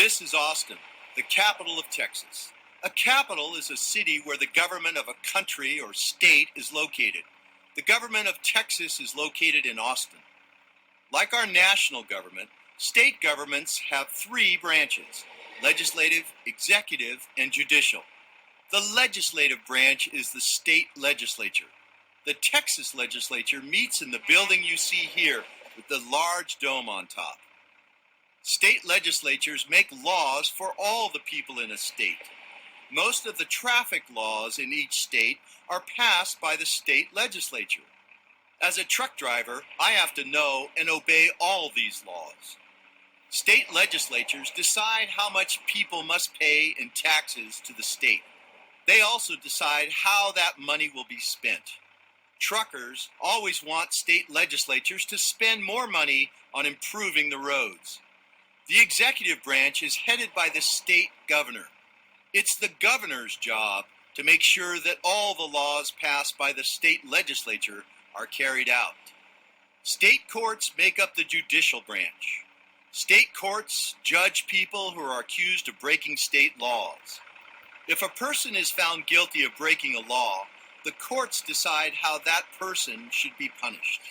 This is Austin, the capital of Texas. A capital is a city where the government of a country or state is located. The government of Texas is located in Austin. Like our national government, state governments have three branches: legislative, executive, and judicial. The legislative branch is the state legislature. The Texas legislature meets in the building you see here with the large dome on top. State legislatures make laws for all the people in a state. Most of the traffic laws in each state are passed by the state legislature. As a truck driver, I have to know and obey all these laws. State legislatures decide how much people must pay in taxes to the state. They also decide how that money will be spent. Truckers always want state legislatures to spend more money on improving the roads. The executive branch is headed by the state governor. It's the governor's job to make sure that all the laws passed by the state legislature are carried out. State courts make up the judicial branch. State courts judge people who are accused of breaking state laws. If a person is found guilty of breaking a law, the courts decide how that person should be punished.